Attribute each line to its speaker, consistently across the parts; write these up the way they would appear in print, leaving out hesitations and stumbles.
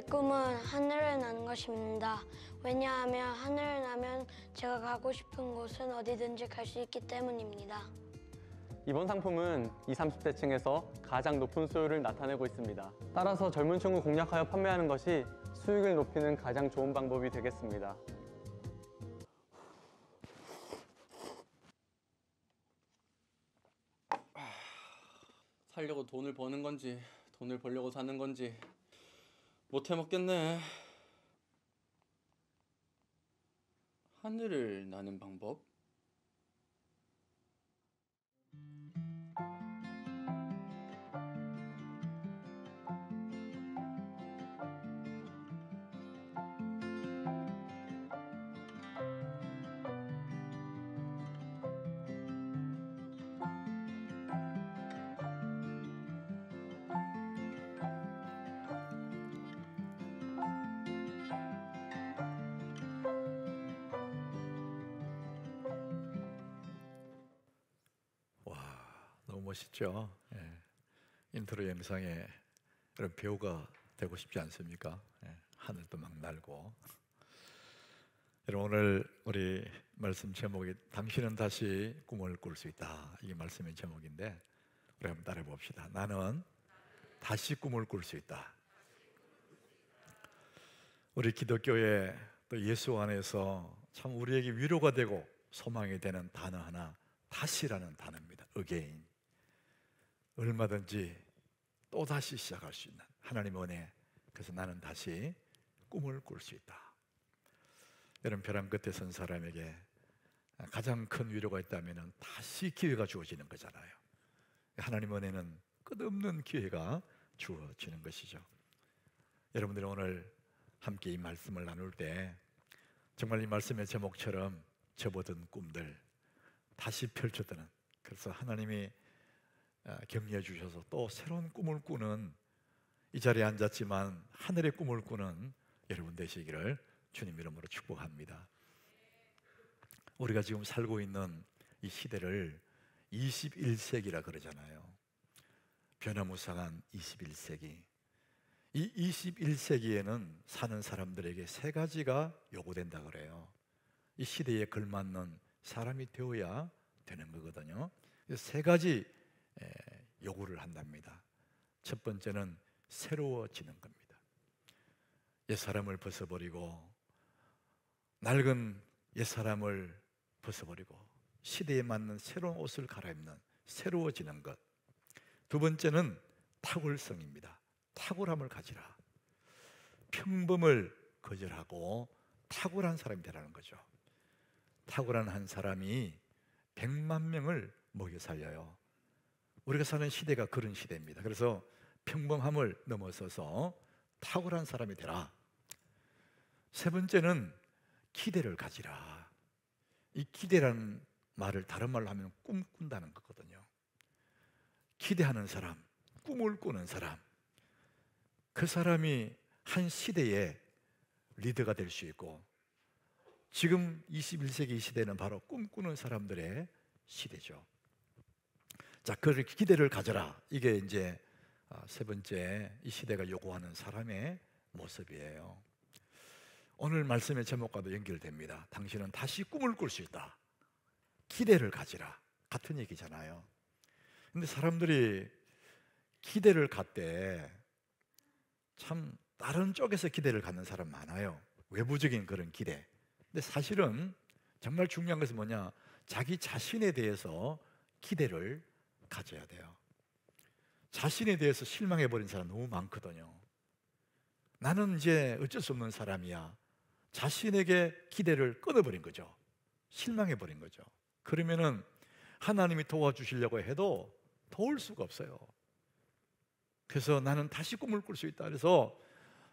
Speaker 1: 꿈은 하늘을 나는 것입니다. 왜냐하면 하늘을 나면 제가 가고 싶은 곳은 어디든지 갈 수 있기 때문입니다.
Speaker 2: 이번 상품은 20, 30대층에서 가장 높은 수요를 나타내고 있습니다. 따라서 젊은 층을 공략하여 판매하는 것이 수익을 높이는 가장 좋은 방법이 되겠습니다. 살려고 돈을 버는 건지 돈을 벌려고 사는 건지 못 해먹겠네. 하늘을 나는 방법?
Speaker 3: 너무 멋있죠? 예. 인트로 영상에 그런 배우가 되고 싶지 않습니까? 예. 하늘도 막 날고. 여러분, 오늘 우리 말씀 제목이 당신은 다시 꿈을 꿀 수 있다, 이게 말씀의 제목인데 우리 한번 따라해 봅시다. 나는 다시 꿈을 꿀 수 있다. 우리 기독교에 또 예수 안에서 참 우리에게 위로가 되고 소망이 되는 단어 하나, 다시라는 단어입니다. again. 얼마든지 또 다시 시작할 수 있는 하나님의 은혜. 그래서 나는 다시 꿈을 꿀 수 있다. 여러분, 벼랑 끝에 선 사람에게 가장 큰 위로가 있다면 다시 기회가 주어지는 거잖아요. 하나님의 은혜는 끝없는 기회가 주어지는 것이죠. 여러분들이 오늘 함께 이 말씀을 나눌 때 정말 이 말씀의 제목처럼 접어든 꿈들 다시 펼쳐드는, 그래서 하나님이 격려해 주셔서 또 새로운 꿈을 꾸는, 이 자리에 앉았지만 하늘의 꿈을 꾸는 여러분 되시기를 주님 이름으로 축복합니다. 우리가 지금 살고 있는 이 시대를 21세기라 그러잖아요. 변화무쌍한 21세기. 이 21세기에는 사는 사람들에게 세 가지가 요구된다 그래요. 이 시대에 걸맞는 사람이 되어야 되는 거거든요. 세 가지 요구를 한답니다. 첫 번째는 새로워지는 겁니다. 옛사람을 벗어버리고 낡은 옛사람을 벗어버리고 시대에 맞는 새로운 옷을 갈아입는 새로워지는 것. 두 번째는 탁월성입니다. 탁월함을 가지라. 평범을 거절하고 탁월한 사람이 되라는 거죠. 탁월한 한 사람이 100만 명을 먹여 살려요. 우리가 사는 시대가 그런 시대입니다. 그래서 평범함을 넘어서서 탁월한 사람이 되라. 세 번째는 기대를 가지라. 이 기대라는 말을 다른 말로 하면 꿈꾼다는 거거든요. 기대하는 사람, 꿈을 꾸는 사람, 그 사람이 한 시대의 리더가 될 수 있고, 지금 21세기 이 시대는 바로 꿈꾸는 사람들의 시대죠. 자, 그 기대를 가져라. 이게 이제 세 번째 이 시대가 요구하는 사람의 모습이에요. 오늘 말씀의 제목과도 연결됩니다. 당신은 다시 꿈을 꿀 수 있다. 기대를 가지라. 같은 얘기잖아요. 근데 사람들이 기대를 갖대 참 다른 쪽에서 기대를 갖는 사람 많아요. 외부적인 그런 기대. 근데 사실은 정말 중요한 것은 뭐냐? 자기 자신에 대해서 기대를 가져야 돼요. 자신에 대해서 실망해버린 사람 너무 많거든요. 나는 이제 어쩔 수 없는 사람이야. 자신에게 기대를 끊어버린 거죠. 실망해버린 거죠. 그러면은 하나님이 도와주시려고 해도 도울 수가 없어요. 그래서 나는 다시 꿈을 꿀 수 있다. 그래서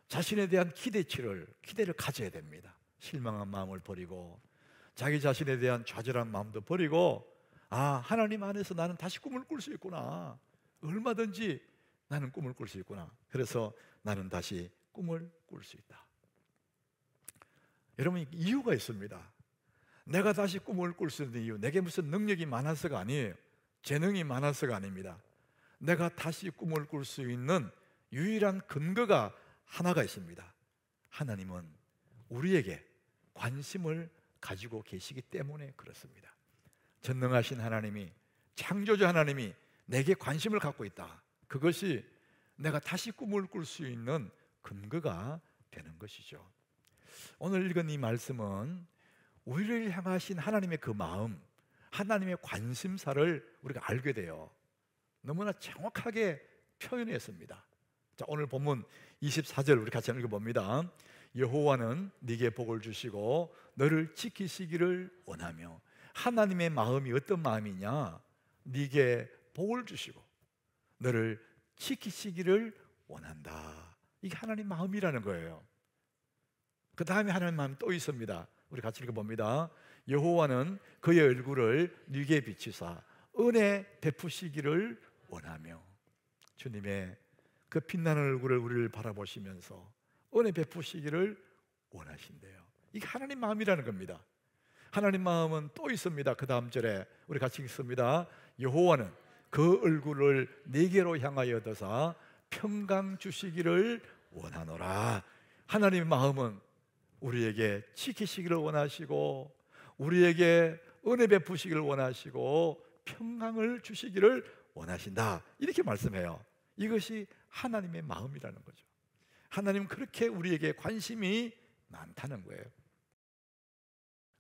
Speaker 3: 자신에 대한 기대를 가져야 됩니다. 실망한 마음을 버리고 자기 자신에 대한 좌절한 마음도 버리고, 아, 하나님 안에서 나는 다시 꿈을 꿀 수 있구나. 얼마든지 나는 꿈을 꿀 수 있구나. 그래서 나는 다시 꿈을 꿀 수 있다. 여러분, 이유가 있습니다. 내가 다시 꿈을 꿀 수 있는 이유, 내게 무슨 능력이 많아서가 아니에요. 재능이 많아서가 아닙니다. 내가 다시 꿈을 꿀 수 있는 유일한 근거가 하나가 있습니다. 하나님은 우리에게 관심을 가지고 계시기 때문에 그렇습니다. 전능하신 하나님이, 창조주 하나님이 내게 관심을 갖고 있다. 그것이 내가 다시 꿈을 꿀 수 있는 근거가 되는 것이죠. 오늘 읽은 이 말씀은 우리를 향하신 하나님의 그 마음, 하나님의 관심사를 우리가 알게 돼요. 너무나 정확하게 표현했습니다. 자, 오늘 본문 24절 우리 같이 읽어봅니다. 여호와는 네게 복을 주시고 너를 지키시기를 원하며. 하나님의 마음이 어떤 마음이냐? 네게 복을 주시고 너를 지키시기를 원한다. 이게 하나님 마음이라는 거예요. 그 다음에 하나님 마음 또 있습니다. 우리 같이 읽어봅니다. 여호와는 그의 얼굴을 네게 비치사 은혜 베푸시기를 원하며. 주님의 그 빛나는 얼굴을 우리를 바라보시면서 은혜 베푸시기를 원하신대요. 이게 하나님 마음이라는 겁니다. 하나님 마음은 또 있습니다. 그 다음 절에 우리 같이 읽습니다. 여호와는 그 얼굴을 네게로 향하여 드사 평강 주시기를 원하노라. 하나님의 마음은 우리에게 지키시기를 원하시고 우리에게 은혜 베푸시기를 원하시고 평강을 주시기를 원하신다. 이렇게 말씀해요. 이것이 하나님의 마음이라는 거죠. 하나님은 그렇게 우리에게 관심이 많다는 거예요.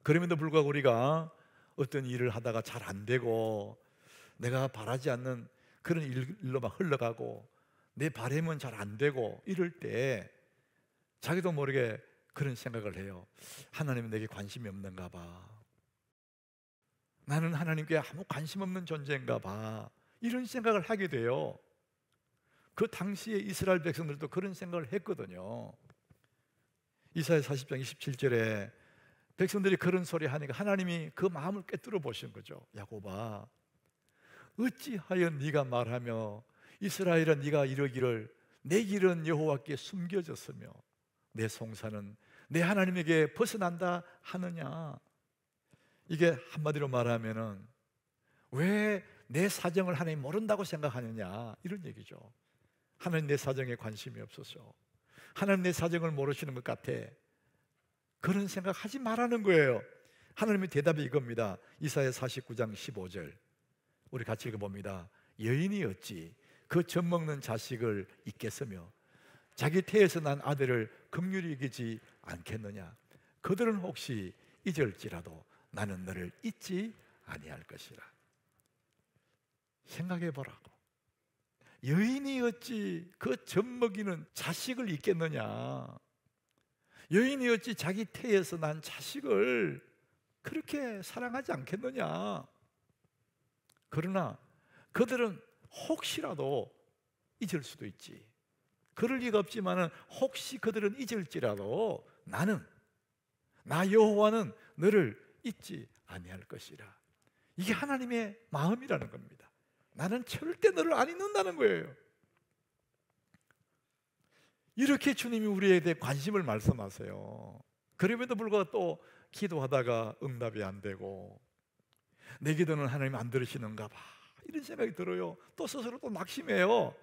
Speaker 3: 그럼에도 불구하고 우리가 어떤 일을 하다가 잘 안 되고 내가 바라지 않는 그런 일로만 흘러가고 내 바람은 잘 안 되고 이럴 때 자기도 모르게 그런 생각을 해요. 하나님은 내게 관심이 없는가 봐. 나는 하나님께 아무 관심 없는 존재인가 봐. 이런 생각을 하게 돼요. 그 당시에 이스라엘 백성들도 그런 생각을 했거든요. 이사야 40장 27절에 백성들이 그런 소리 하니까 하나님이 그 마음을 꿰뚫어 보신 거죠. 야곱아, 어찌하여 네가 말하며 이스라엘아 네가 이러기를 내 길은 여호와께 숨겨졌으며 내 송사는 내 하나님에게 벗어난다 하느냐. 이게 한마디로 말하면은 왜 내 사정을 하나님 모른다고 생각하느냐 이런 얘기죠. 하나님 내 사정에 관심이 없어서 하나님 내 사정을 모르시는 것 같아. 그런 생각하지 말라는 거예요. 하나님의 대답이 이겁니다. 이사야 49장 15절 우리 같이 읽어봅니다. 여인이 어찌 그 젖먹는 자식을 잊겠으며 자기 태에서 난 아들을 긍휼히 여기지 않겠느냐. 그들은 혹시 잊을지라도 나는 너를 잊지 아니할 것이라. 생각해 보라고. 여인이 어찌 그 젖먹이는 자식을 잊겠느냐. 여인이 어찌 자기 태에서 난 자식을 그렇게 사랑하지 않겠느냐. 그러나 그들은 혹시라도 잊을 수도 있지. 그럴 리가 없지만은 혹시 그들은 잊을지라도 나는 나 여호와는 너를 잊지 아니할 것이라. 이게 하나님의 마음이라는 겁니다. 나는 절대 너를 안 잊는다는 거예요. 이렇게 주님이 우리에 대해 관심을 말씀하세요. 그럼에도 불구하고 또 기도하다가 응답이 안 되고 내 기도는 하나님 안 들으시는가 봐 이런 생각이 들어요. 또 스스로 또 낙심해요.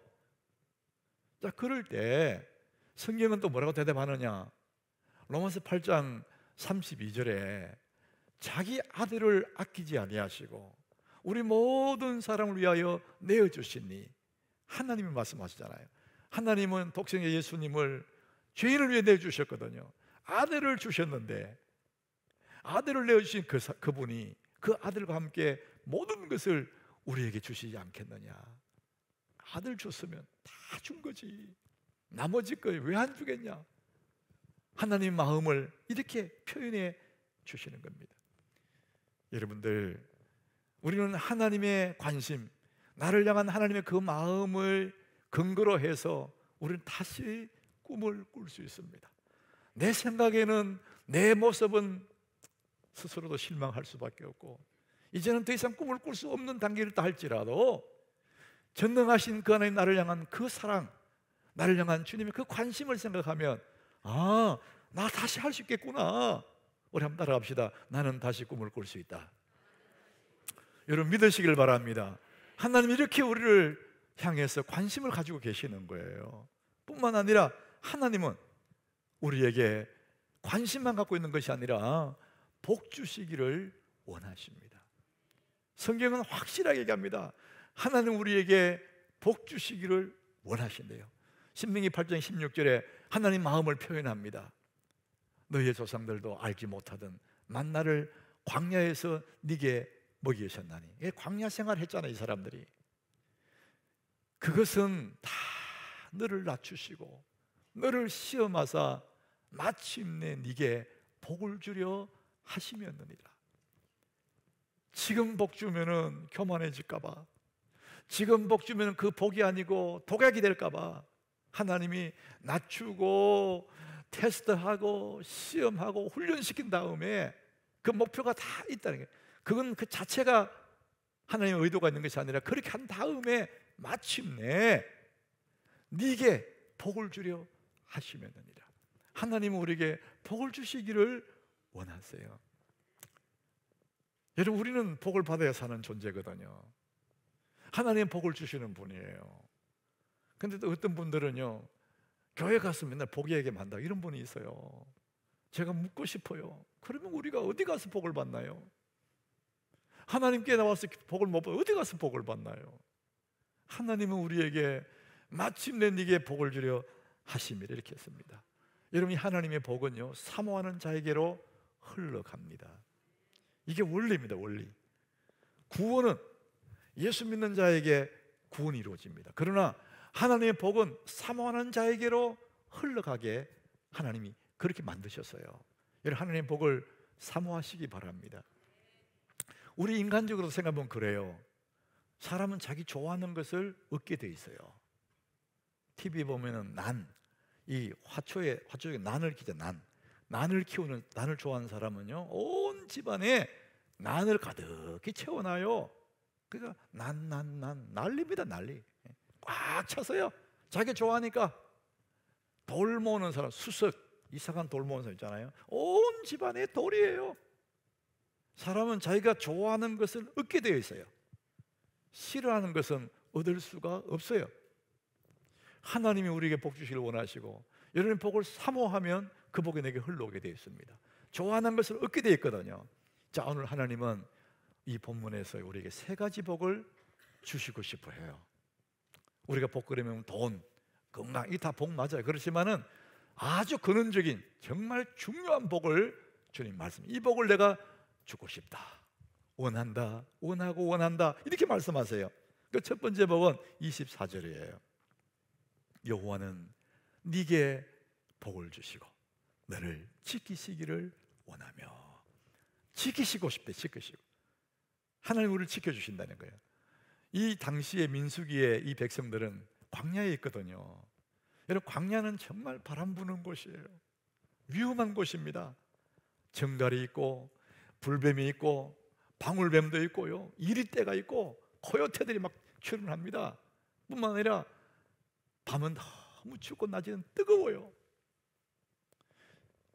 Speaker 3: 자, 그럴 때 성경은 또 뭐라고 대답하느냐. 로마서 8장 32절에 자기 아들을 아끼지 아니하시고 우리 모든 사람을 위하여 내어주시니 하나님이 말씀하시잖아요. 하나님은 독생의 예수님을 죄인을 위해 내주셨거든요. 아들을 주셨는데 아들을 내어주신 그분이 그 아들과 함께 모든 것을 우리에게 주시지 않겠느냐. 아들 줬으면 다 준 거지. 나머지 걸 왜 안 주겠냐. 하나님 마음을 이렇게 표현해 주시는 겁니다. 여러분들, 우리는 하나님의 관심, 나를 향한 하나님의 그 마음을 근거로 해서 우리는 다시 꿈을 꿀 수 있습니다. 내 생각에는 내 모습은 스스로도 실망할 수밖에 없고 이제는 더 이상 꿈을 꿀 수 없는 단계를 다 할지라도 전능하신 그 하나님 나를 향한 그 사랑, 나를 향한 주님의 그 관심을 생각하면 아, 나 다시 할 수 있겠구나. 우리 한번 따라갑시다. 나는 다시 꿈을 꿀 수 있다. 여러분 믿으시길 바랍니다. 하나님 이렇게 우리를 향해서 관심을 가지고 계시는 거예요. 뿐만 아니라 하나님은 우리에게 관심만 갖고 있는 것이 아니라 복 주시기를 원하십니다. 성경은 확실하게 얘기합니다. 하나님 우리에게 복 주시기를 원하신대요. 신명기 8장 16절에 하나님 마음을 표현합니다. 너희의 조상들도 알지 못하던 만나를 광야에서 네게 먹이셨나니. 광야 생활 했잖아요, 이 사람들이. 그것은 다 너를 낮추시고 너를 시험하사 마침내 네게 복을 주려 하심이었느니라. 지금 복 주면은 교만해질까 봐, 지금 복 주면은 그 복이 아니고 독약이 될까 봐 하나님이 낮추고 테스트하고 시험하고 훈련시킨 다음에 그 목표가 다 있다는 거예요. 그건 그 자체가 하나님의 의도가 있는 것이 아니라 그렇게 한 다음에 마침내 네게 복을 주려 하시면느니라. 하나님은 우리에게 복을 주시기를 원하세요. 여러분, 우리는 복을 받아야 사는 존재거든요. 하나님 복을 주시는 분이에요. 근데 또 어떤 분들은요, 교회 가서 맨날 복 얘기만 한다, 이런 분이 있어요. 제가 묻고 싶어요. 그러면 우리가 어디 가서 복을 받나요? 하나님께 나와서 복을 못 받아 어디 가서 복을 받나요? 하나님은 우리에게 마침내 네게 복을 주려 하심이라 이렇게 했습니다. 여러분, 이 하나님의 복은요, 사모하는 자에게로 흘러갑니다. 이게 원리입니다. 원리. 구원은 예수 믿는 자에게 구원이 이루어집니다. 그러나 하나님의 복은 사모하는 자에게로 흘러가게 하나님이 그렇게 만드셨어요. 여러분, 하나님의 복을 사모하시기 바랍니다. 우리 인간적으로 생각하면 그래요. 사람은 자기 좋아하는 것을 얻게 돼 있어요. TV 보면은 이 화초에 난을 키죠. 난을 키우는, 난을 좋아하는 사람은요, 온 집안에 난을 가득히 채워놔요. 그러니까 난립니다. 난리 꽉 차서요. 자기 좋아하니까. 돌 모으는 사람, 수석, 이상한 돌 모으는 사람 있잖아요. 온 집안에 돌이에요. 사람은 자기가 좋아하는 것을 얻게 되어 있어요. 싫어하는 것은 얻을 수가 없어요. 하나님이 우리에게 복 주시길 원하시고, 여러분이 복을 사모하면 그 복이 내게 흘러오게 되어 있습니다. 좋아하는 것을 얻게 되어 있거든요. 자, 오늘 하나님은 이 본문에서 우리에게 세 가지 복을 주시고 싶어 해요. 우리가 복 그러면 돈, 건강, 이 다 복 맞아요. 그렇지만은 아주 근원적인 정말 중요한 복을 주님 말씀, 이 복을 내가 주고 싶다, 원한다, 원하고 원한다, 이렇게 말씀하세요. 그 첫 번째 복은 24절이에요. 여호와는 네게 복을 주시고 너를 지키시기를 원하며. 지키시고 싶대. 지키시고. 하나님 우리를 지켜주신다는 거예요. 이 당시의 민수기의 이 백성들은 광야에 있거든요. 여러분, 광야는 정말 바람 부는 곳이에요. 위험한 곳입니다. 정갈이 있고 불뱀이 있고 방울뱀도 있고요, 이리떼가 있고 코요테들이 막 출현합니다. 뿐만 아니라 밤은 너무 춥고 낮에는 뜨거워요.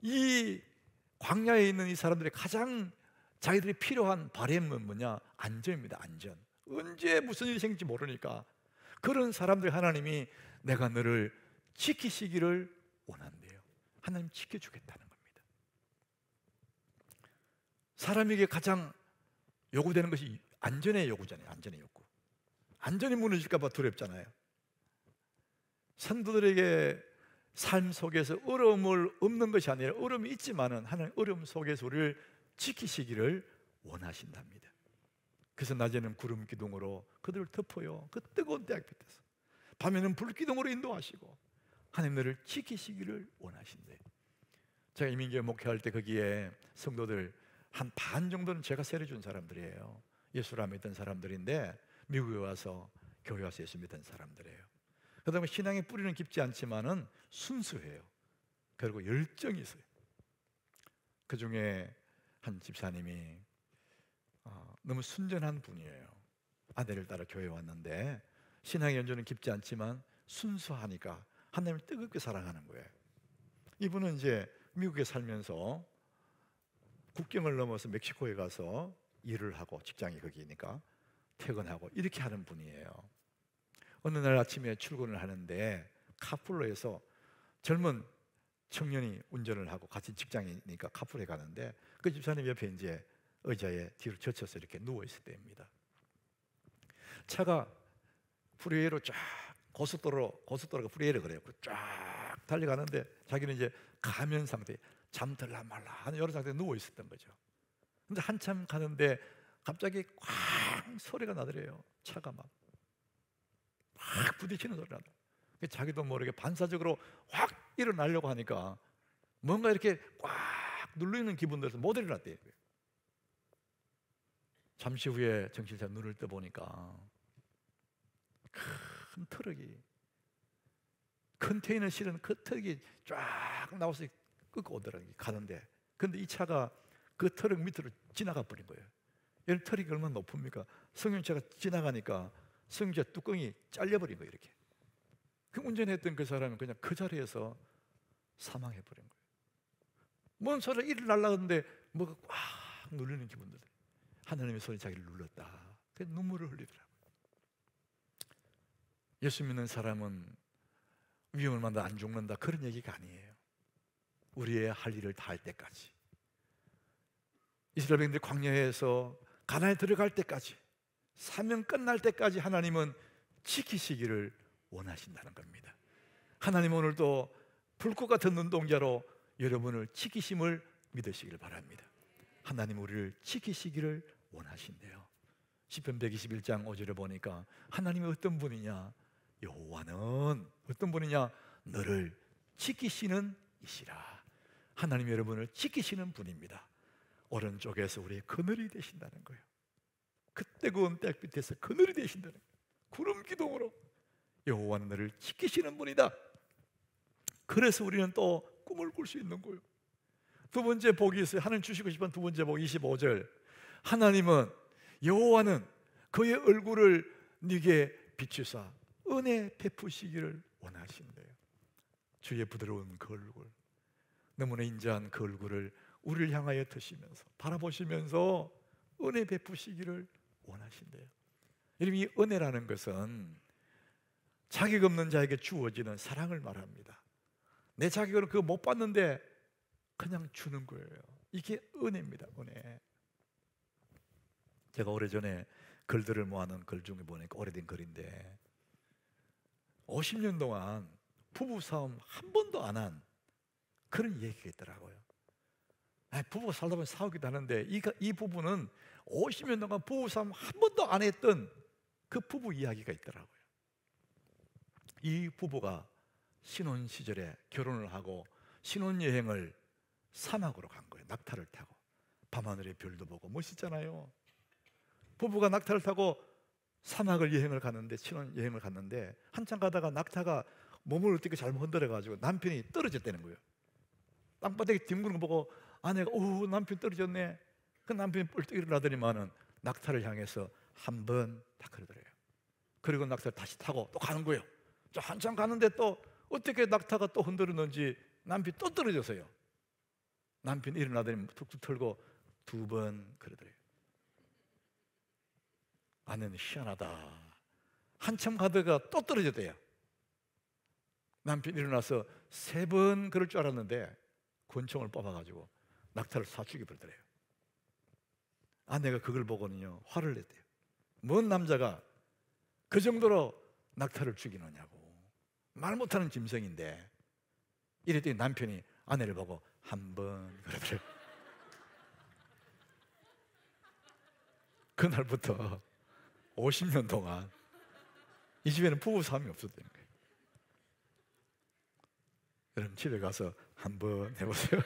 Speaker 3: 이 광야에 있는 이 사람들이 가장 자기들이 필요한 바램은 뭐냐? 안전입니다. 안전. 언제 무슨 일이 생길지 모르니까 그런 사람들 하나님이 내가 너를 지키시기를 원한대요. 하나님 지켜주겠다는 겁니다. 사람에게 가장 요구되는 것이 안전의 요구잖아요. 안전의 요구. 안전이 무너질까 봐 두렵잖아요. 성도들에게 삶 속에서 어려움을 없는 것이 아니라 어려움이 있지만은 하나님 어려움 속에서 우리를 지키시기를 원하신답니다. 그래서 낮에는 구름 기둥으로 그들을 덮어요. 그 뜨거운 대학 빛에서. 밤에는 불 기둥으로 인도하시고 하나님 너를 지키시기를 원하신대. 제가 이민교회 목회할 때 거기에 성도들 한 반 정도는 제가 세례준 사람들이에요. 예수를 안 믿던 사람들인데 미국에 와서 교회 와서 예수 믿던 사람들이에요. 그다음에 신앙의 뿌리는 깊지 않지만은 순수해요. 그리고 열정이 있어요. 그 중에 한 집사님이 너무 순전한 분이에요. 아내를 따라 교회에 왔는데 신앙의 연조는 깊지 않지만 순수하니까 하나님을 뜨겁게 사랑하는 거예요. 이분은 이제 미국에 살면서 국경을 넘어서 멕시코에 가서 일을 하고, 직장이 거기니까 퇴근하고 이렇게 하는 분이에요. 어느 날 아침에 출근을 하는데 카풀로에서 젊은 청년이 운전을 하고 같이 직장이니까 카풀에 가는데 그 집사님 옆에 이제 의자에 뒤로 젖혀서 이렇게 누워 있을 때입니다. 차가 프리웨이로 쫙 고속도로가 프리웨이를 그래요. 쫙 달려가는데 자기는 이제 가면 상태, 잠들라 말라 하는 이런 상태에 누워 있었던 거죠. 근데 한참 가는데 갑자기 쾅 소리가 나더래요. 차가 막 부딪히는 소리가 나더래요. 자기도 모르게 반사적으로 확 일어나려고 하니까 뭔가 이렇게 꽉 눌리는 기분 들어서 못 일어났대요. 잠시 후에 정신 차려 눈을 떠보니까 큰 트럭이, 컨테이너 실은 그 트럭이 쫙 나와서 끌고 오더라고요. 가는데 근데 이 차가 그 트럭 밑으로 지나가 버린 거예요. 이 트럭이 얼마나 높습니까? 승용차가 지나가니까 승용차 뚜껑이 잘려버린 거예요. 이렇게. 그 운전했던 그 사람은 그냥 그 자리에서 사망해 버린 거예요. 뭔 소리가 일어나려는데 뭐가 꽉 눌리는 기분들. 하나님의 손이 자기를 눌렀다. 그 눈물을 흘리더라고요. 예수 믿는 사람은 위험을 만나 안 죽는다 그런 얘기가 아니에요. 우리의 할 일을 다 할 때까지, 이스라엘 백성들이 광야에서 가나안에 들어갈 때까지, 사명 끝날 때까지 하나님은 지키시기를 원하신다는 겁니다. 하나님 오늘도 불꽃 같은 눈동자로 여러분을 지키심을 믿으시길 바랍니다. 하나님 우리를 지키시기를 원하신대요. 시편 121장 5절에 보니까 하나님이 어떤 분이냐? 여호와는 어떤 분이냐? 너를 지키시는 이시라. 하나님 여러분을 지키시는 분입니다. 오른쪽에서 우리의 그늘이 되신다는 거예요. 그 뜨거운 백 밑에서 그늘이 되신다는 거예요. 구름 기둥으로 여호와는 너를 지키시는 분이다. 그래서 우리는 또 꿈을 꿀 수 있는 거예요. 두 번째 복이 있어요. 하나님 주시고 싶은 두 번째 복 25절. 하나님은 여호와는 그의 얼굴을 네게 비추사 은혜 베푸시기를 원하신대요. 주의 부드러운 그 얼굴, 너무나 인자한 그 얼굴을 우리를 향하여 드시면서 바라보시면서 은혜 베푸시기를 원하신대요. 여러분, 이 은혜라는 것은 자격 없는 자에게 주어지는 사랑을 말합니다. 내 자격으로 그거 못 받는데 그냥 주는 거예요. 이게 은혜입니다. 은혜. 제가 오래전에 글들을 모아놓은 글 중에 보니까 오래된 글인데 50년 동안 부부싸움 한 번도 안 한 그런 얘기가 있더라고요. 부부가 살다 보면 싸우기도 하는데 이 부부는 50년 동안 부부싸움 한 번도 안 했던 그 부부 이야기가 있더라고요. 이 부부가 신혼 시절에 결혼을 하고 신혼여행을 사막으로 간 거예요. 낙타를 타고 밤하늘의 별도 보고 멋있잖아요. 부부가 낙타를 타고 사막을 여행을 가는데, 신혼여행을 갔는데 한참 가다가 낙타가 몸을 어떻게 잘못 흔들어가지고 남편이 떨어졌다는 거예요. 땅바닥에 뒹구는 거 보고 아내가 오 남편 떨어졌네. 그 남편이 뻘떡 일어나더니만은 낙타를 향해서 한 번 딱 그러더래요. 그리고 낙타를 다시 타고 또 가는 거예요. 한참 가는데 또 어떻게 낙타가 또 흔들었는지 남편이 또 떨어졌어요. 남편이 일어나더니 툭툭 털고 두 번 그러더래요. 아내는 희한하다. 한참 가다가 또 떨어졌대요. 남편이 일어나서 세 번 그럴 줄 알았는데 권총을 뽑아가지고 낙타를 쏴 죽여버리더래요. 아내가 그걸 보고는요 화를 냈대요. 뭔 남자가 그 정도로 낙타를 죽이느냐고. 말 못하는 짐승인데. 이랬더니 남편이 아내를 보고 한 번 그러더래요. 그날부터 50년 동안 이 집에는 부부싸움이 없었다는 거예요. 여러분 집에 가서 한번 해보세요.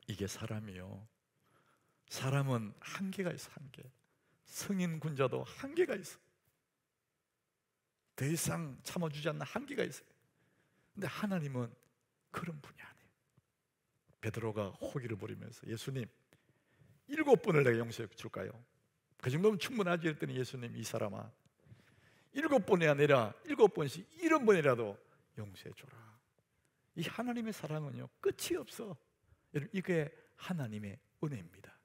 Speaker 3: 이게 사람이요. 사람은 한계가 있어. 한계. 성인 군자도 한계가 있어. 더 이상 참아주지 않는 한계가 있어요. 근데 하나님은 그런 분이 아니에요. 베드로가 호기를 부리면서 예수님 7번을 내가 용서해 줄까요? 그 정도면 충분하지. 했더니 예수님 이 사람아 7번이 아니라 7번씩 70번이라도 용서해 줘라. 이 하나님의 사랑은요 끝이 없어. 여러분 이게 하나님의 은혜입니다.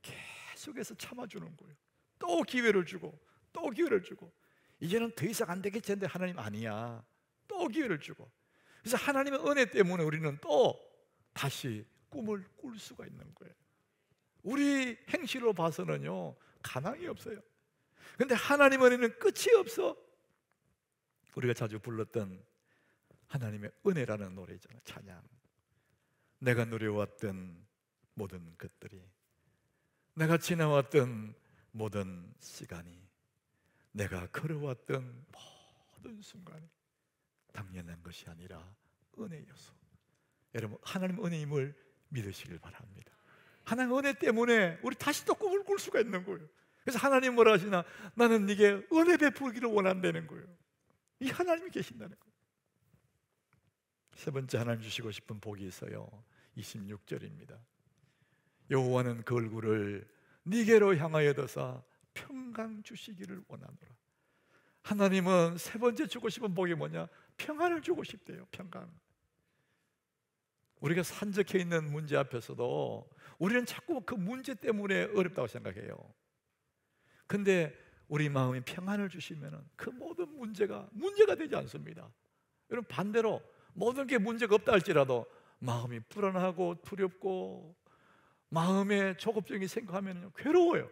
Speaker 3: 계속해서 참아주는 거예요. 또 기회를 주고 또 기회를 주고 이제는 더 이상 안 되겠지 했는데 하나님 아니야. 또 기회를 주고. 그래서 하나님의 은혜 때문에 우리는 또 다시 꿈을 꿀 수가 있는 거예요. 우리 행실로 봐서는요 가망이 없어요. 근데 하나님의 은혜는 끝이 없어. 우리가 자주 불렀던 하나님의 은혜라는 노래 있잖아요. 찬양. 내가 누려왔던 모든 것들이, 내가 지나왔던 모든 시간이, 내가 걸어왔던 모든 순간이 당연한 것이 아니라 은혜였어. 여러분, 하나님 은혜임을 믿으시길 바랍니다. 하나님 은혜 때문에 우리 다시 또 꿈을 꿀 수가 있는 거예요. 그래서 하나님 뭐라 하시나? 나는 네게 은혜 베풀기를 원한다는 거예요. 이 하나님이 계신다는 거예요. 세 번째 하나님 주시고 싶은 복이 있어요. 26절입니다. 여호와는 그 얼굴을 네게로 향하여 드사 평강 주시기를 원하노라. 하나님은 세 번째 주고 싶은 복이 뭐냐? 평안을 주고 싶대요. 평강. 우리가 산적해 있는 문제 앞에서도 우리는 자꾸 그 문제 때문에 어렵다고 생각해요. 근데 우리 마음이 평안을 주시면 그 모든 문제가 되지 않습니다. 여러분, 반대로 모든 게 문제가 없다 할지라도 마음이 불안하고 두렵고 마음에 조급증이 생각하면 괴로워요.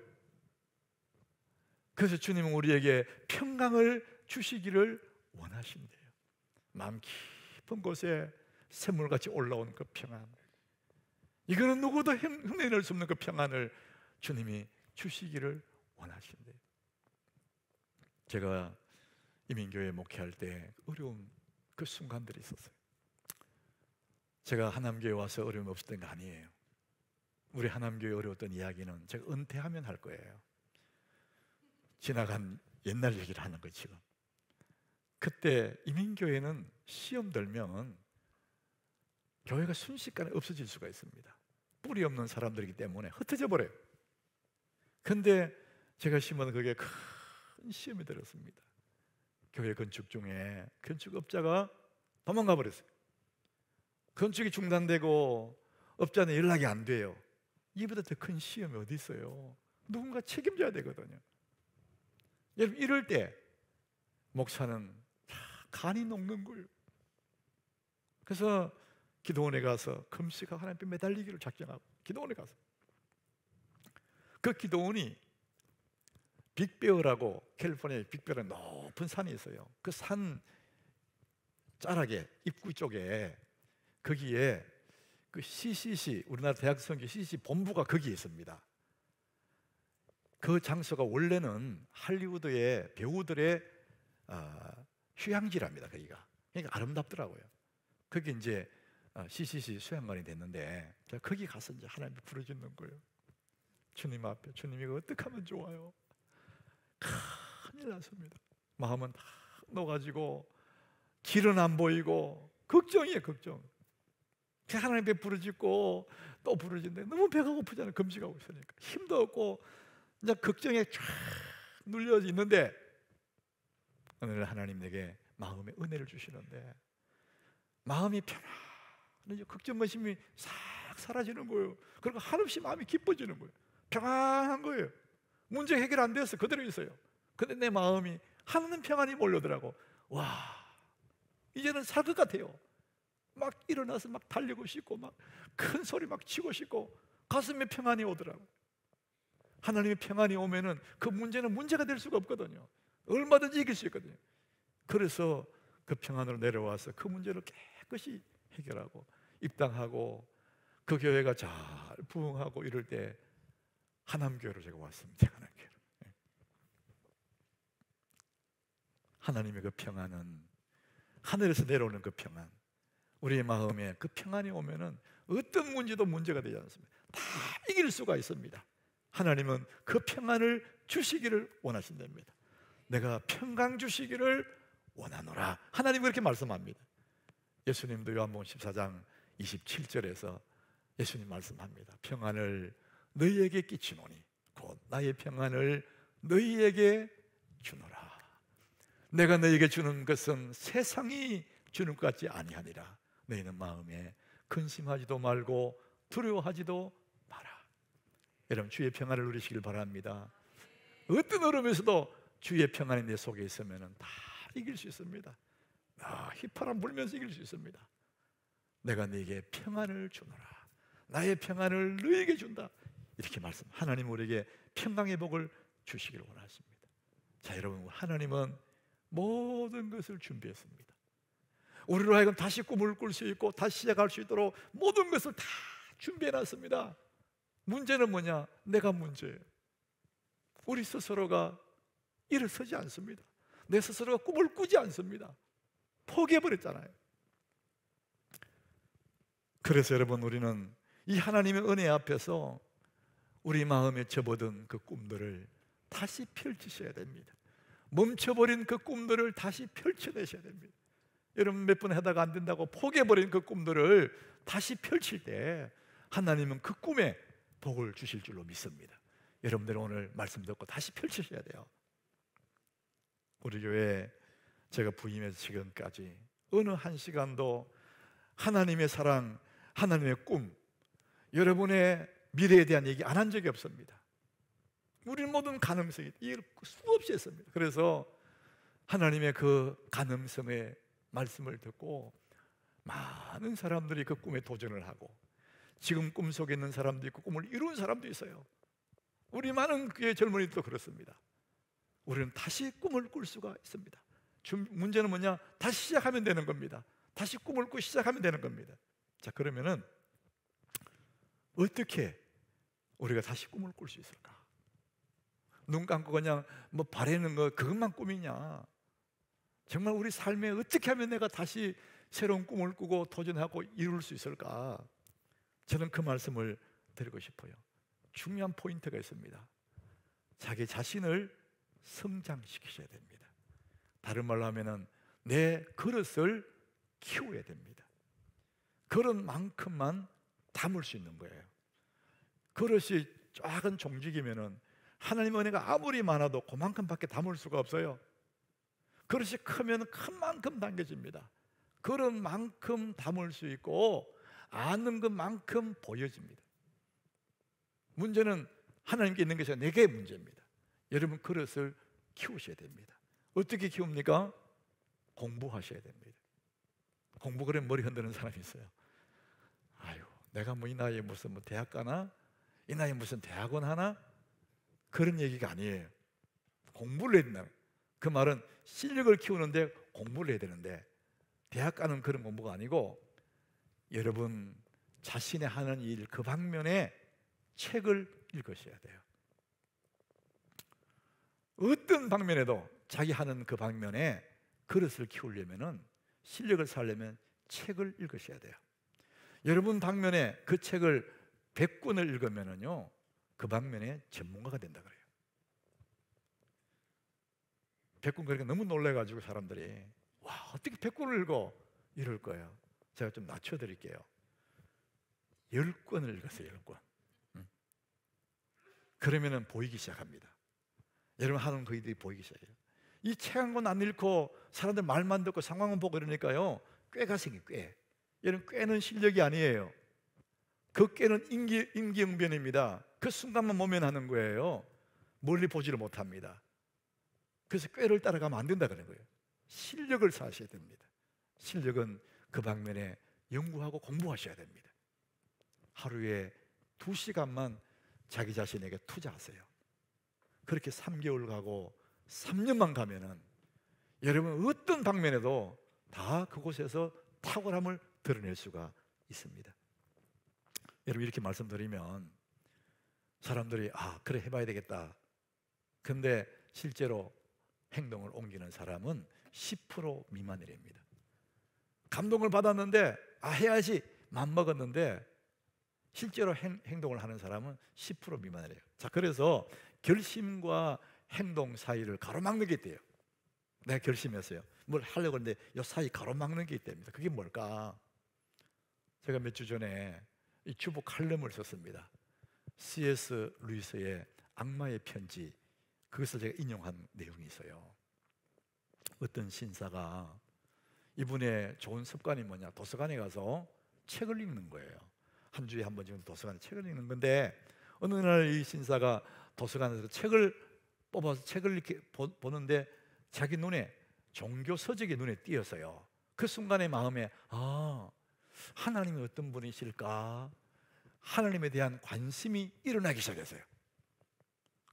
Speaker 3: 그래서 주님은 우리에게 평강을 주시기를 원하신대요. 마음 깊은 곳에 샘물같이 올라온 그 평안, 이거는 누구도 흉내낼 수 없는 그 평안을 주님이 주시기를 원하신대요. 제가 이민교회 목회할 때 어려운 그 순간들이 있었어요. 제가 하남교회 와서 어려움이 없었던 거 아니에요. 우리 하남교회 어려웠던 이야기는 제가 은퇴하면 할 거예요. 지나간 옛날 얘기를 하는 거예요. 지금 그때 이민교회는 시험 들면 교회가 순식간에 없어질 수가 있습니다. 뿌리 없는 사람들이기 때문에 흩어져 버려요. 근데 제가 심은 그게 큰 시험이 들었습니다. 교회 건축 중에 건축업자가 도망가 버렸어요. 건축이 중단되고 업자는 연락이 안 돼요. 이보다 더 큰 시험이 어디 있어요? 누군가 책임져야 되거든요. 여러분, 이럴 때 목사는 간이 녹는 거예요. 그래서 기도원에 가서 금식하고 하나님 앞에 매달리기를 작정하고 기도원에 가서, 그 기도원이 빅베어라고 캘리포니아의 빅베어라는 높은 산이 있어요. 그 산 자락에 입구 쪽에 거기에 그 CCC, 우리나라 대학 선교 CCC 본부가 거기에 있습니다. 그 장소가 원래는 할리우드의 배우들의 휴양지랍니다. 거기가. 그러니까 아름답더라고요. 거기 이제 CCC 수양관이 됐는데 제가 거기 가서 이제 하나님 부르짖는 거예요. 주님 앞에, 주님 이거 어떻게 하면 좋아요? 큰일 났습니다. 마음은 다 녹아지고 길은 안 보이고 걱정이에요. 걱정. 하나님 앞에 부르짖고 또 부르짖는데 너무 배가 고프잖아요. 금식하고 있으니까 힘도 없고 이제 걱정에 쫙 눌려 있는데 오늘 하나님 내게 마음의 은혜를 주시는데 마음이 편안해져, 걱정 근심이 싹 사라지는 거예요. 그리고 한없이 마음이 기뻐지는 거예요. 평안한 거예요. 문제 해결 안 돼서 그대로 있어요. 근데 내 마음이 하는 평안이 몰려더라고. 와, 이제는 살 것 같아요. 막 일어나서 막 달리고 싶고 막 큰 소리 막 치고 싶고 가슴에 평안이 오더라고. 하나님의 평안이 오면은 그 문제는 문제가 될 수가 없거든요. 얼마든지 이길 수 있거든요. 그래서 그 평안으로 내려와서 그 문제를 깨끗이 해결하고 입당하고 그 교회가 잘 부흥하고 이럴 때 하남교회로 제가 왔습니다. 하남교회로. 하나님의 그 평안은 하늘에서 내려오는 그 평안, 우리의 마음에 그 평안이 오면은 어떤 문제도 문제가 되지 않습니다. 다 이길 수가 있습니다. 하나님은 그 평안을 주시기를 원하신답니다. 내가 평강 주시기를 원하노라. 하나님 그렇게 말씀합니다. 예수님도 요한복음 14장 27절에서 예수님 말씀합니다. 평안을 너희에게 끼치노니 곧 나의 평안을 너희에게 주노라. 내가 너희에게 주는 것은 세상이 주는 것 같지 아니하니라. 너희는 마음에 근심하지도 말고 두려워하지도 마라. 여러분, 주의 평안을 누리시길 바랍니다. 어떤 어려움에서도 주의 평안이 내 속에 있으면 다 이길 수 있습니다. 휘파람 불면서 이길 수 있습니다. 내가 네게 평안을 주노라. 나의 평안을 너에게 준다. 이렇게 말씀. 하나님 우리에게 평강의 복을 주시기를 원하십니다. 자, 여러분, 하나님은 모든 것을 준비했습니다. 우리로 하여금 다시 꿈을 꿀 수 있고 다시 시작할 수 있도록 모든 것을 다 준비해놨습니다. 문제는 뭐냐? 내가 문제예요. 우리 스스로가 일어서지 않습니다. 내 스스로가 꿈을 꾸지 않습니다. 포기해버렸잖아요. 그래서 여러분, 우리는 이 하나님의 은혜 앞에서 우리 마음에 접어든 그 꿈들을 다시 펼치셔야 됩니다. 멈춰버린 그 꿈들을 다시 펼쳐내셔야 됩니다. 여러분, 몇 번 하다가 안 된다고 포기해버린 그 꿈들을 다시 펼칠 때 하나님은 그 꿈에 복을 주실 줄로 믿습니다. 여러분들은 오늘 말씀 듣고 다시 펼치셔야 돼요. 우리 교회 제가 부임해서 지금까지 어느 한 시간도 하나님의 사랑, 하나님의 꿈, 여러분의 미래에 대한 얘기 안 한 적이 없습니다. 우리는 모든 가능성이 수없이 했습니다. 그래서 하나님의 그 가능성의 말씀을 듣고 많은 사람들이 그 꿈에 도전을 하고 지금 꿈속에 있는 사람도 있고 꿈을 이룬 사람도 있어요. 우리 많은 교회 젊은이도 그렇습니다. 우리는 다시 꿈을 꿀 수가 있습니다. 문제는 뭐냐? 다시 시작하면 되는 겁니다. 다시 꿈을 꾸고 시작하면 되는 겁니다. 자, 그러면은 어떻게 우리가 다시 꿈을 꿀 수 있을까? 눈 감고 그냥 뭐 바라는 거 그것만 꿈이냐? 정말 우리 삶에 어떻게 하면 내가 다시 새로운 꿈을 꾸고 도전하고 이룰 수 있을까? 저는 그 말씀을 드리고 싶어요. 중요한 포인트가 있습니다. 자기 자신을 성장시키셔야 됩니다. 다른 말로 하면은 내 그릇을 키워야 됩니다. 그릇만큼만 담을 수 있는 거예요. 그릇이 작은 종직이면은 하나님의 은혜가 아무리 많아도 그만큼밖에 담을 수가 없어요. 그릇이 크면 큰 만큼 담겨집니다. 그릇만큼 담을 수 있고 아는 것만큼 보여집니다. 문제는 하나님께 있는 것이 내게 문제입니다. 여러분, 그릇을 키우셔야 됩니다. 어떻게 키웁니까? 공부하셔야 됩니다. 공부 그래 머리 흔드는 사람이 있어요. 아유, 내가 뭐 이 나이에 무슨 뭐 대학 가나? 이 나이에 무슨 대학원 하나? 그런 얘기가 아니에요. 공부를 해야 된다. 그 말은 실력을 키우는데 공부를 해야 되는데 대학 가는 그런 공부가 아니고 여러분 자신의 하는 일 그 방면에 책을 읽으셔야 돼요. 어떤 방면에도 자기 하는 그 방면에 그릇을 키우려면은 실력을 쌓으려면 책을 읽으셔야 돼요. 여러분 방면에 그 책을 100권을 읽으면은요 그 방면에 전문가가 된다 그래요. 100권 그러니까 너무 놀래가지고 사람들이 와 어떻게 100권을 읽어 이럴 거예요. 제가 좀 낮춰드릴게요. 10권을 읽었어요. 10권. 그러면은 보이기 시작합니다. 여러분 하는 그 일이 보이기 시작해요. 이 책 한 권 안 읽고 사람들 말만 듣고 상황만 보고 그러니까요 꾀가 생겨요. 꾀. 여러분 꾀는 실력이 아니에요. 그 꾀는 임기응변입니다. 그 순간만 모면하는 거예요. 멀리 보지를 못합니다. 그래서 꾀를 따라가면 안 된다 그런 거예요. 실력을 쌓으셔야 됩니다. 실력은 그 방면에 연구하고 공부하셔야 됩니다. 하루에 2시간만 자기 자신에게 투자하세요. 그렇게 3개월 가고 3년만 가면은 여러분 어떤 방면에도 다 그곳에서 탁월함을 드러낼 수가 있습니다. 여러분 이렇게 말씀드리면 사람들이 아 그래 해봐야 되겠다. 근데 실제로 행동을 옮기는 사람은 10% 미만이랍니다. 감동을 받았는데 아 해야지 맘먹었는데 실제로 행동을 하는 사람은 10% 미만이래요. 자 그래서 결심과 행동 사이를 가로막는 게 있대요. 내가 결심했어요. 뭘 하려고 하는데 이 사이 가로막는 게 있답니다. 그게 뭘까? 제가 몇 주 전에 이 주보 칼럼을 썼습니다. C.S. 루이스의 악마의 편지 그것을 제가 인용한 내용이 있어요. 어떤 신사가 이분의 좋은 습관이 뭐냐 도서관에 가서 책을 읽는 거예요. 한 주에 한 번 정도 도서관에 책을 읽는 건데 어느 날 이 신사가 도서관에서 책을 뽑아서 책을 이렇게 보는데 자기 눈에 종교 서적이 눈에 띄었어요. 그 순간에 마음에 하나님이 어떤 분이실까? 하나님에 대한 관심이 일어나기 시작했어요.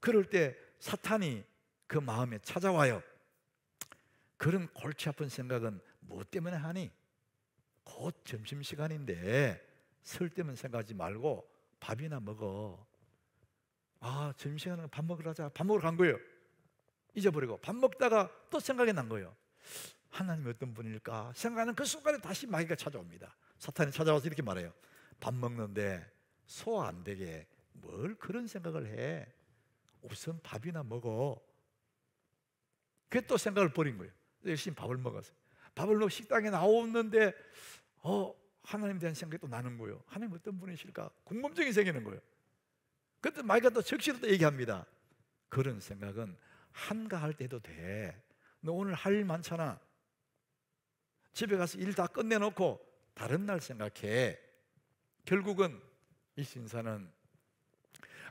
Speaker 3: 그럴 때 사탄이 그 마음에 찾아와요. 그런 골치 아픈 생각은 뭐 때문에 하니? 곧 점심시간인데 쓸데없는 생각하지 말고 밥이나 먹어. 점심시간에 밥 먹으러 가자. 밥 먹으러 간 거예요. 잊어버리고 밥 먹다가 또 생각이 난 거예요. 하나님이 어떤 분일까 생각하는 그 순간에 다시 마귀가 찾아옵니다. 사탄이 찾아와서 이렇게 말해요. 밥 먹는데 소화 안 되게 뭘 그런 생각을 해. 우선 밥이나 먹어. 그게 또 생각을 버린 거예요. 열심히 밥을 먹었어요. 밥을 먹고 식당에 나오는데 하나님에 대한 생각이 또 나는 거예요. 하나님 어떤 분이실까? 궁금증이 생기는 거예요. 그때 마귀가 또 적시로 또 얘기합니다. 그런 생각은 한가할 때 해도 돼. 너 오늘 할 일 많잖아. 집에 가서 일 다 끝내놓고 다른 날 생각해. 결국은 이 신사는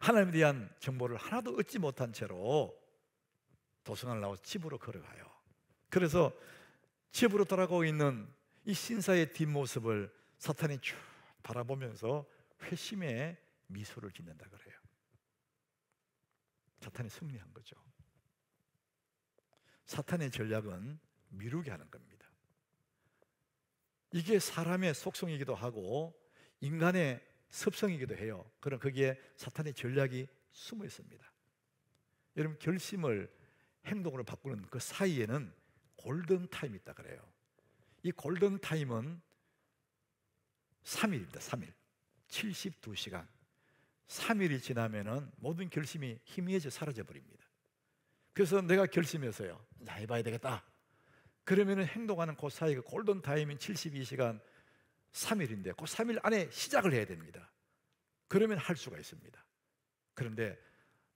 Speaker 3: 하나님에 대한 정보를 하나도 얻지 못한 채로 도성을 나와서 집으로 걸어가요. 그래서 집으로 돌아가고 있는 이 신사의 뒷모습을 사탄이 쭉 바라보면서 회심의 미소를 짓는다 그래요. 사탄이 승리한 거죠. 사탄의 전략은 미루게 하는 겁니다. 이게 사람의 속성이기도 하고 인간의 습성이기도 해요. 그럼 거기에 사탄의 전략이 숨어 있습니다. 여러분, 결심을 행동으로 바꾸는 그 사이에는 골든 타임이 있다 그래요. 이 골든 타임은 3일입니다. 3일 72시간 3일이 지나면은 모든 결심이 희미해져 사라져 버립니다. 그래서 내가 결심해서요, 자, 해봐야 되겠다. 그러면은 행동하는 그 사이가 골든 타임인 72시간 3일인데 그 3일 안에 시작을 해야 됩니다. 그러면 할 수가 있습니다. 그런데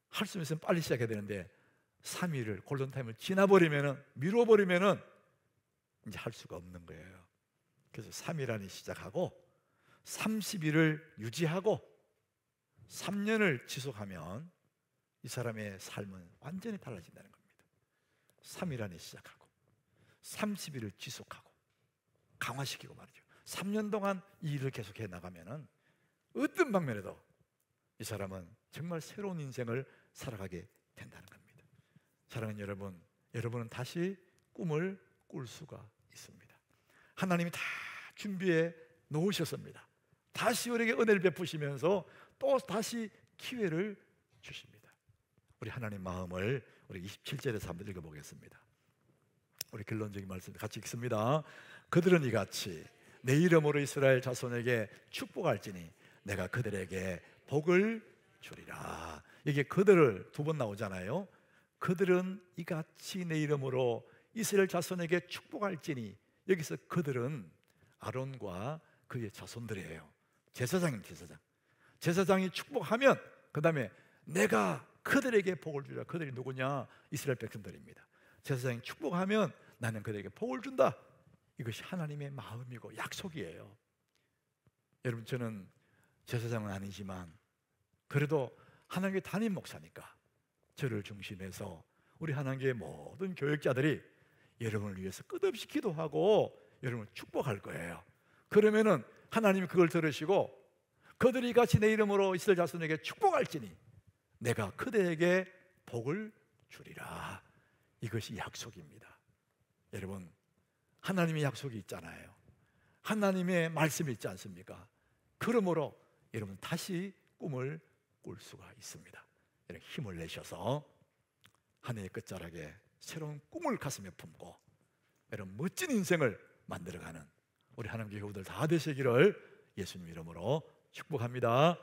Speaker 3: 할 수 있으면 빨리 시작해야 되는데 3일을 골든 타임을 지나버리면은, 미뤄버리면은 이제 할 수가 없는 거예요. 그래서 3일 안에 시작하고 30일을 유지하고 3년을 지속하면 이 사람의 삶은 완전히 달라진다는 겁니다. 3일 안에 시작하고 30일을 지속하고 강화시키고 말이죠. 3년 동안 이 일을 계속해 나가면은 어떤 방면에도 이 사람은 정말 새로운 인생을 살아가게 된다는 겁니다. 사랑하는 여러분, 여러분은 다시 꿈을 꿀 수가 있습니다. 하나님이 다 준비해 놓으셨습니다. 다시 우리에게 은혜를 베푸시면서 또 다시 기회를 주십니다. 우리 하나님 마음을 우리 27절에서 한번 읽어보겠습니다. 우리 결론적인 말씀 같이 읽습니다. 그들은 이같이 내 이름으로 이스라엘 자손에게 축복할지니 내가 그들에게 복을 주리라. 이게 그들을 두 번 나오잖아요. 그들은 이같이 내 이름으로 이스라엘 자손에게 축복할지니, 여기서 그들은 아론과 그의 자손들이에요. 제사장입니다. 제사장이 축복하면 그 다음에 내가 그들에게 복을 주리라. 그들이 누구냐? 이스라엘 백성들입니다. 제사장이 축복하면 나는 그들에게 복을 준다. 이것이 하나님의 마음이고 약속이에요. 여러분, 저는 제사장은 아니지만 그래도 하나님의 담임 목사니까 저를 중심해서 우리 하나님의 모든 교역자들이 여러분을 위해서 끝없이 기도하고 여러분을 축복할 거예요. 그러면은 하나님이 그걸 들으시고 그들이 같이 내 이름으로 이스라엘 자손에게 축복할지니 내가 그들에게 복을 주리라. 이것이 약속입니다. 여러분, 하나님의 약속이 있잖아요. 하나님의 말씀이 있지 않습니까? 그러므로 여러분 다시 꿈을 꿀 수가 있습니다. 여러분, 힘을 내셔서 한 해의 끝자락에 새로운 꿈을 가슴에 품고 여러분 멋진 인생을 만들어가는 우리 하나님의 교우들 다 되시기를 예수님 이름으로 축복합니다.